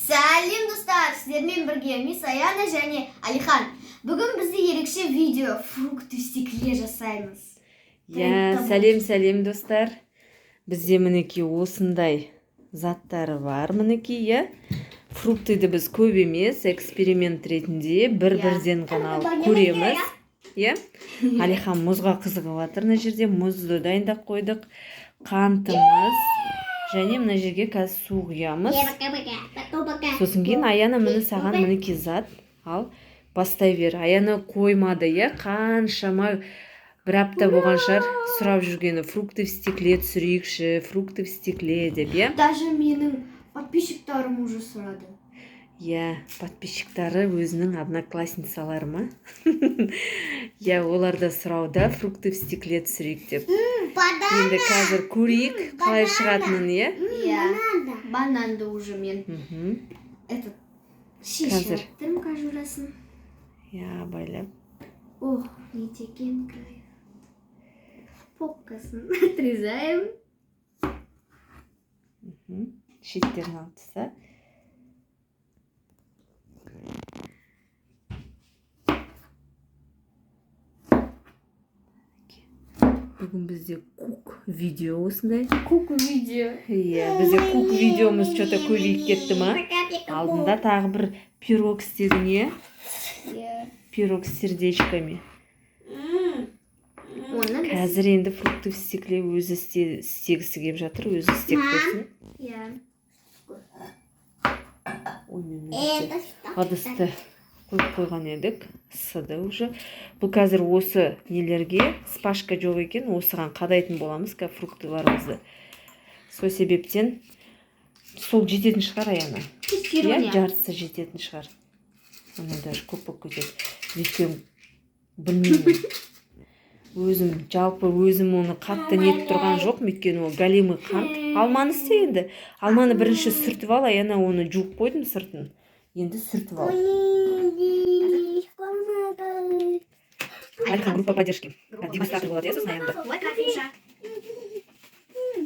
Сәлем достар, сіздермен бірге мен Саяна және Алихан. Бүгін бізде ерекше видео фрукты стекле жасаймыз. Сәлем достар. Бізде мінеки осындай заттары бар мінеки, Фруктыды біз көп емес, эксперимент ретінде бір-бірден ғана көреміз. Алихан мұзға қызығып жатыр. Мына жерде мұзды дайындап қойдық. Қантымыз және мына жерге қазір су құямыз. Сосын кейін Аяна міне саған мінеки зат. Ал бастай бер. Аяна қоймады, қаншама бір апта болған шығар сұрап жүргені, фрукты в стекле түсірейікші, фрукты в стекле деп, Даже менің подписчиктарым уже сұрады. Подписчиктары өзінің одноклассницалары ма? Олар да сұрауда фрукты в стекле түсірейік деп. Енді қазір көрейік, қалай шығатынын, Бананды уже мен шешіп кожурасын. Байлап. Ох, не текен край. Попкасын отрезаем. Шеттерін алып тастап. Бүгін бізде кук видео осындай. Кук видео. Бізде кук видеомыз что-то көбейіп кетті ма? Алдында тағы бір пирог істедің, Пирог с сердечками. Қазір енді фрукты в стекле өзі істегісі келіп жатыр, өзі істеп көрсін. Ыдысты қойып қойған едік, ысыды уже. Бұл қазір осы нелерге спашка жоқ екен, осыған қадайтын боламыз, фруктыларымызды. Сол себептен сол жететін шығар, Аяна. Жартысы жететін шығар. Оны даже көп болып кетеді. Өйткені білмеймін. Жалпы өзім оны қатты нетіп тұрған жоқ, өйткені ол галимый қант. Алманы істе енді. Алманы бірінші сүртіп ал, Аяна оны жуып қойдым сыртын. Енді сүртіп ал. Алихан, группа поддержки. Дегустатор болады, сосын Аянда.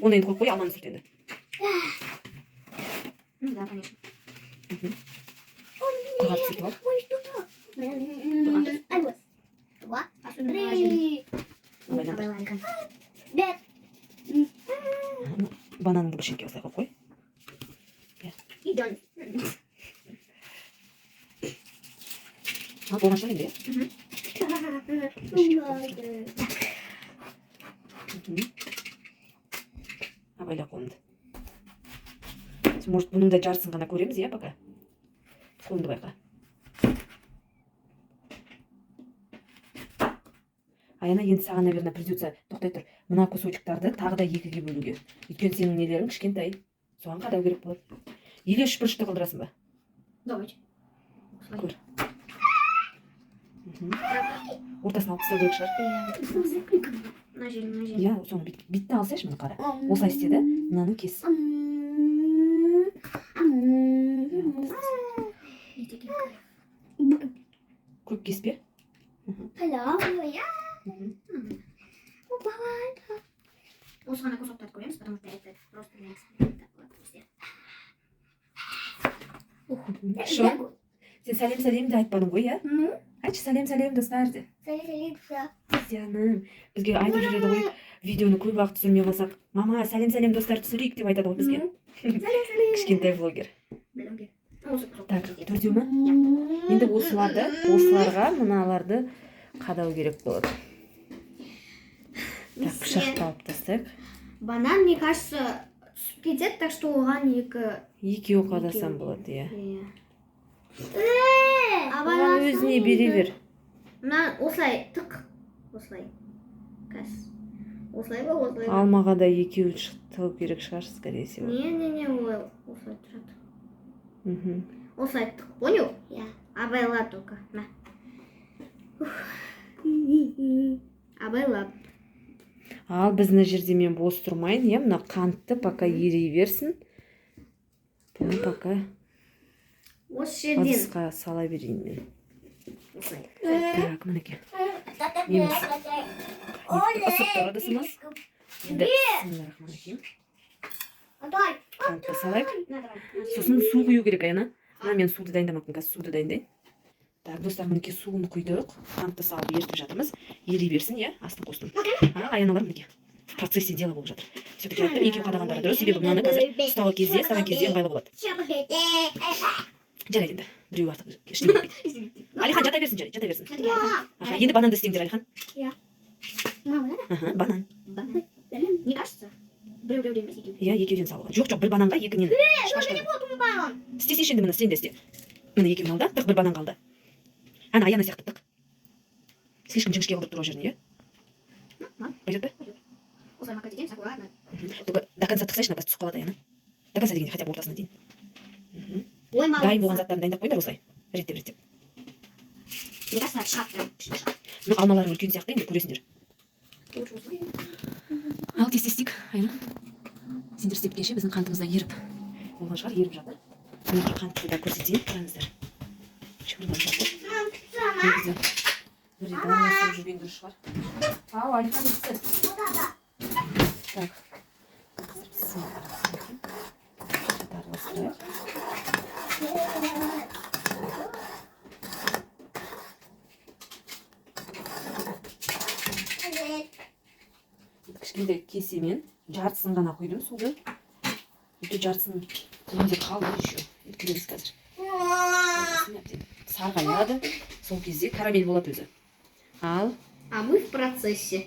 Оны енді қойып қой, алманы сүрт енді. Да, конечно. Құрғап сүртіп ал. Бананыңды бір шетке осылай қойып қой. Болған шығар енді, Абайлап қолымды. Может, бұның да жарысын ғана көреміз, пока? Қолымды байқа. Аяна, енді саған, наверное, придется, тоқтай тұр, мына кусочектарды тағы да екіге бөлуге. Өйткені сенің нелерің кішкентай. Соған қадау керек болады. Или үш бұрышты қылдырасың ба? Давайте. Көр. Ортасын алып тастау керек шығар. Соны битті алсайшы, мұны қара. Осылай істеді, мынаны кес. Көп кеспе? Осы ғана кусоктарды көреміз, потому что это просто для эксперимента. Сен сәлем-сәлем де айтпадың ғой, Айтшы сәлем-сәлем достар де. Сәлем достар. Жаным, бізге айтып жүреді ғой, видеоны көп уақыт түсірмей қалсақ, мама, сәлем-сәлем достар түсірейік деп айтады ғой бізге. Кішкентай блогер. Так, төртеу ма? Енді осыларға мыналарды қадау керек болады. Так, пышақты алып тастайық. Банан, мне кажется, түсіп кетеді, так что оған екеу қадасам болады, Оған өзіне бере бер. Мына осылай тық. Осылай. Кәс. Осылай ба, осылай ба? Алмаға да екеу тығып керек шығар, скорее всего. Не, осылай тұрады. Осылай тық, понял? Абайлап только. Абайлап. Ал біздің жерде мен бос тұрмайын, мына қантты пока ерей берсін. Бұны пока ыдысқа сала берейін мен. Так, мінеке. Ысып тұр ыдысымыз. Енді бисмиллахиррахманиррахим. қантты салайық. Сосын су құю керек, Аяна. Ана мен суды дайындамақпын, қазір суды дайындайын. Так, достар, мінекей суын құйдық. Қантты салып ертіп жатырмыз. Ери берсін, иә, астын қостым. Аяналар мінекей в процессе дела болып жатыр. Все-таки айттым, екеуі қадағандары дұрыс, себебі мынаны қазір ұстаған кезде ыңғайлы болады. Жарайды енді. Біреу артық ештеңе етпейді. Алихан, жата берсін, жата берсін. Енді бананды істеңдер, Алихан. Банан. Мне кажется, біреу-біреуден емес екеу. Иә, екеуден салуға. Жоқ, бір бананға екі нені. Істесейші енді, міне, сен де істе. Міне екеуін ал да, тық бір банан қалды. Ана Аяна сияқты тық. Слишком жіңішке қылдырып тұр ол жерін, иә? Пойдет бе? Только до конца тықсайшы, напас түсіп қалады, Аяна. До конца дегенде, хотя бы ортасына дейін. Дайын болған заттарын дайындап қойыңдар осылай. Реттеп. Мне кажется, шат. Ну, алмалары үлкен сияқты енді көресіңдер. Ал тез-тез, Аяна. Сендер істеп кеше біздің қантымызда еріп. Болған шығар, еріп жатыр. Мінекей қантты да көрсетейін, қараңыздар. Шүкірбан жатыр. Негізі бір рет алмасып жүрген дұрыс шығар. Ау, Алихан істер. Так. Қазір пісіп араластырайық. Кішкентай кесемен жартысын ғана құйдым суды. Үйде жартысын үйінде қалды еще. Өткілеміз қазір. Сарғаяды. Сол кезде карамель болады өзі. Ал. А мы в процессе.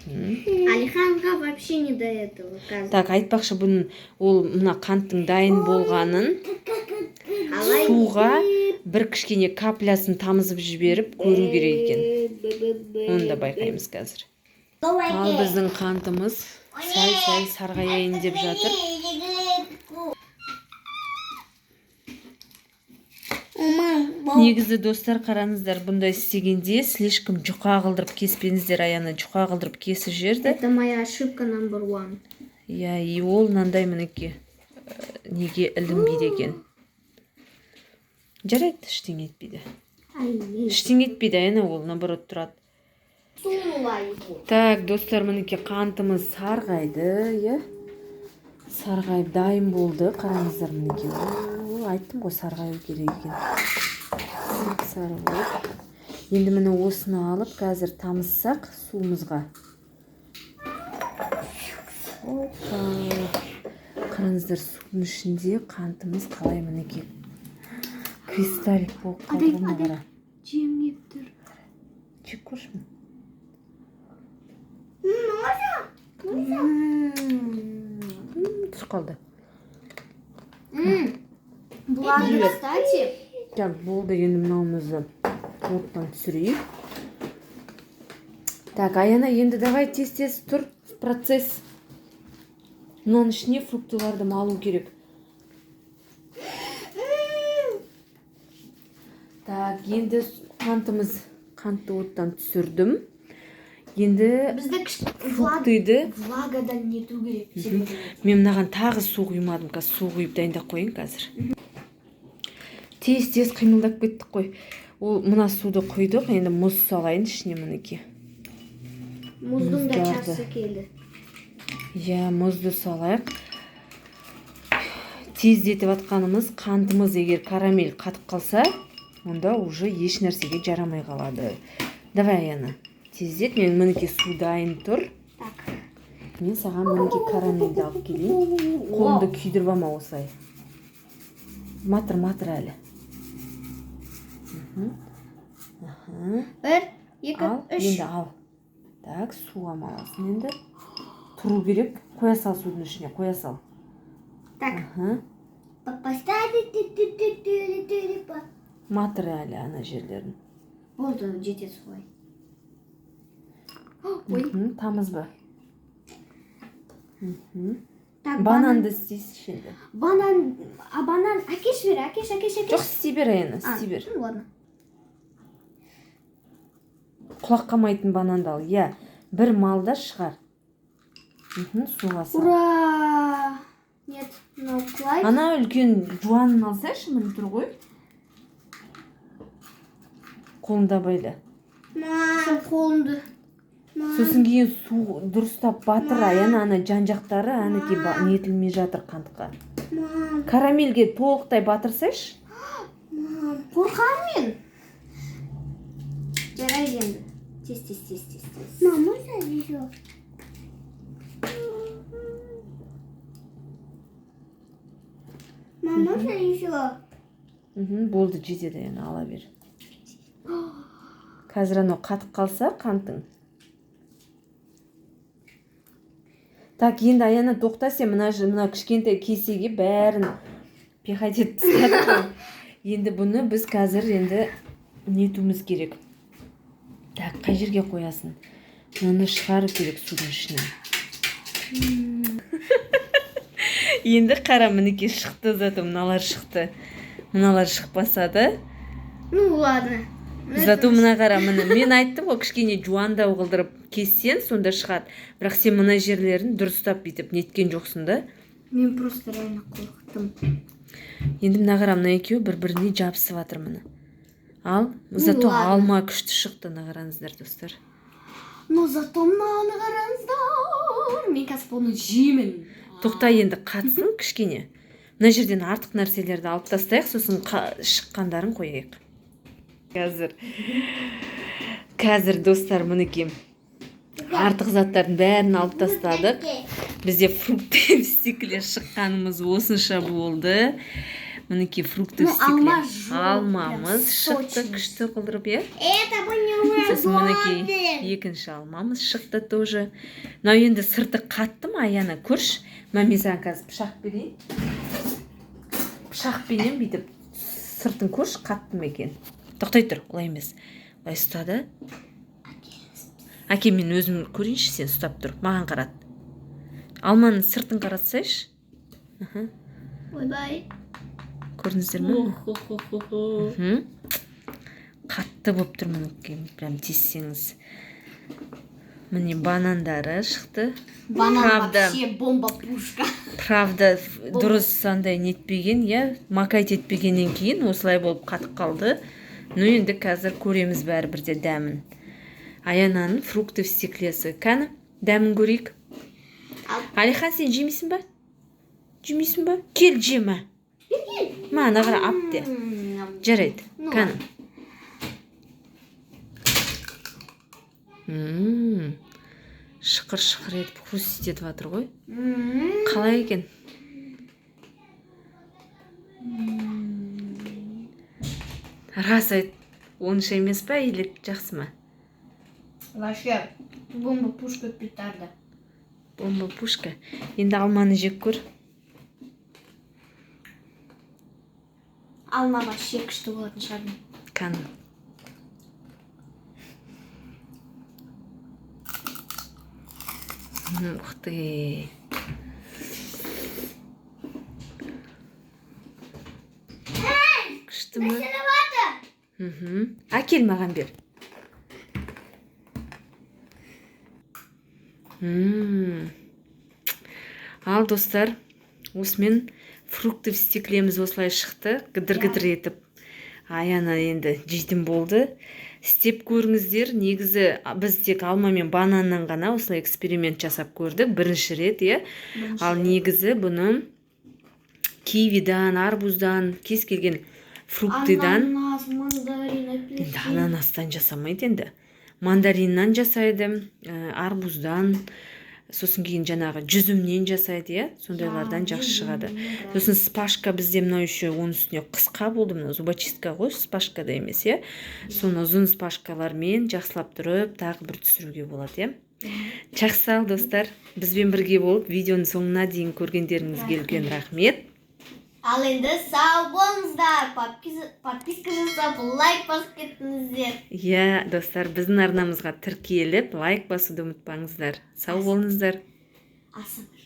Алиханға вообще не до этого. Так, айтпақшы бұның ол мына қанттың дайын болғанын суға бір кішкене каплясын тамызып жіберіп көру керек екен. Оны да байқаймыз қазір. Ал біздің қантымыз сәл сарғаяйын деп жатыр. Негізі достар, қараңыздар, бұндай істегенде слишком жұқа қылдырып кеспеңіздер, Аяна, жұқа қылдырып кесіп жерді. Это моя ошибка номер 1. Иә, и ол мынандай мінекей неге ілінбейді екен. Жарайды, ештеңе етпейді. Ештеңе етпейді, Аяна, ол наоборот тұрады. Так, достар, мінекей қантымыз сарғайды, иә? Сарғайып дайын болды, қараңыздар, мінекей. Айттым ғой, сарғаю керек екен. Сарғайып. Енді міне осыны алып, қазір тамызсақ суымызға. Опа. Қараңыздар, судың ішінде қантымыз қалай мінекей. Кристаллик болып қалды бұны қара. Жем кеп тұр. Жеп көрші ме? Түсіп қалды. Бұларды, кстати. Так, болды, енді мынауымызды оттан түсірейік. Так, Аяна, енді давай тез-тез тұр, процесс. Мынаның ішіне фруктыларды малу керек. Так, енді қантты оттан түсірдім. Енді фруктыйды влагадан нету керек. Мен мынаған тағы су құймадым, қазір су құйып дайындап қойын қазір. Тез қимылдап кеттік қой. Ол мына суды құйдық, енді мұз салайын ішіне мінекей. Мұздың да часы келді. Иә, мұзды салайық. Тездетіп атқанымыз, қантымыз егер карамель қатып қалса, онда уже еш нәрсеге жарамай қалады. Давай, Аяна, тездет. Мен мінекей су дайын тұр. Мен саған мінекей карамельді алып келейін. Қолымды күйдіріп ама осылай. Матыр әлі. Бір, екі, ал, үш. Енді ал. Так, су амаласын енді. Тұру керек. Қоя сал судың ішіне, қоя сал. Так. Матыр әлі ана жерлерін. Болды, жетесі қой. Тамыз ба? Бананды істейсіз енді. Банан, әкеш бер, әкеш. Жоқ, істей бер, Аяна, істей бер. Ладно. Құлақ қамайтын бананды ал, иә. Бір малда шығар. Суға сал. Ура! Нет, мынау құлай. Ана үлкен жуанын алсайшы, міне тұр ғой. Қолында байлы. Сол қолымды. Сосын кейін су дұрыстап батыр, ана жан жақтары әнеки нетілмей жатыр қантқа. Карамельге толықтай батырсайшы. Қорқамын мен. Жарайды енді. Тез. Мама, еще. Мама, еще. Болды, жетеді енді, ала бер. Қазір анау қатып қалса қантың. Так, енді Аяна тоқта, сен мына кішкентай кесеге бәрін пихать етіп тастадық. Енді бұны біз қазір енді нетуіміз керек. Так, қай жерге қоясын? Мынаны шығару керек судың ішінен. Енді қара, мінеке шықты, зато мыналар шықты. Мыналар шықпаса да. Ну ладно. Зато мына қара, міне. Мен айттым ғой, кішкене жуандау қылдырып кессен, сонда шығады. Бірақ сен мына жерлерін дұрыстап бүйтіп неткен жоқсың да. Мен просто реально қорықтым. Енді мына қара, мына екеуі бір-біріне жабысып жатыр міне. Ал, зато алма күшті шықты, мына қараңыздар, достар. Но зато мынаны қараңыздар. Мен қазір бұны жеймін. Тоқта, енді қатсын кішкене. Мына жерден артық нәрселерді алып тастайық, сосын шыққандарын қояйық. Қазір достар, мінеке артық заттардың бәрін алып тастадық. Бізде фрукты в стекле шыққанымыз осынша болды. Мінеке фрукты в стекле. Алмамыз шықты, күшті қылдырып, е? Это бы не уже Сосын мінеке екінші алмамыз шықты тоже. Мынау енді сырты қатты ма, Аяна, көрші? Мен саған қазір пышақ берейін. Пышақпенен бүйтіп сыртын көрші, қатты ма екен? Тоқтай тұр, олай емес. Олай ұстады. Әке, мен өзім көрейінші, сен ұстап тұр. Маған қарат. Алманың сыртын қаратсайшы. Ой-бай. Көрдіңіздер ме? Қатты болып тұр мінеке, прям тезсеңіз. Міне банандары шықты. Банан вообще бомба-пушка. Правда, дұрыс сандай нетпеген, я макайт етпегеннен кейін осылай болып қатып қалды. Ну, енді қазір көреміз бәрібірде дәмін. Аянаның фрукты в стеклесі. Кәні, дәмін көрейік. Алихан, сен жемейсің ба? Жемейсің ба? Кел, жема. Маған ағыра ап де. Жарайды. Кәні. Шықыр-шықыр етіп хрустит етіп жатыр ғой. Қалай екен? Рас айт, онша емес па, или жақсы ма? Вообще бомба-пушка петарда. Бомба-пушка. Енді алманы жеп көр. Алма вообще күшті болатын шығар. Кәні. Ух ты. Күшті ма? Әкел маған бер. Ал, достар, осымен фрукты в стеклеміз осылай шықты. Гыдыр-гыдыр етіп. Аяна енді жейтін болды. Істеп көріңіздер. Негізі біз тек алма мен бананнан ғана осылай эксперимент жасап көрдік. Бірінші рет, е. Ал негізі бұны кивидан, арбуздан, кез келген фруктыдан. Ананас, мандарин, апельсин. Енді ананастан жасамайды енді. Мандариннан жасайды, арбуздан, сосын кейін жаңағы жүзімнен жасайды, е. Сондайлардан жақсы шығады. Сосын спашка бізде мынау еще оның үстіне қысқа болды, мынау зубочистка ғой, спашка да емес, е. Соны ұзын спашкалармен жақсылап тұрып, тағы бір түсіруге болады, е. Жақсы, ал, достар, бізбен бірге болып, видеоның соңына дейін көргендеріңізге үлкен рахмет. Ал енді сау болыңыздар, подписка жасап, лайк басып кеттіңіздер. Иә, достар, біздің арнамызға тіркеліп, лайк басуды ұмытпаңыздар. Сау болыңыздар. Асығыр.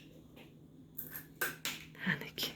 Анеке.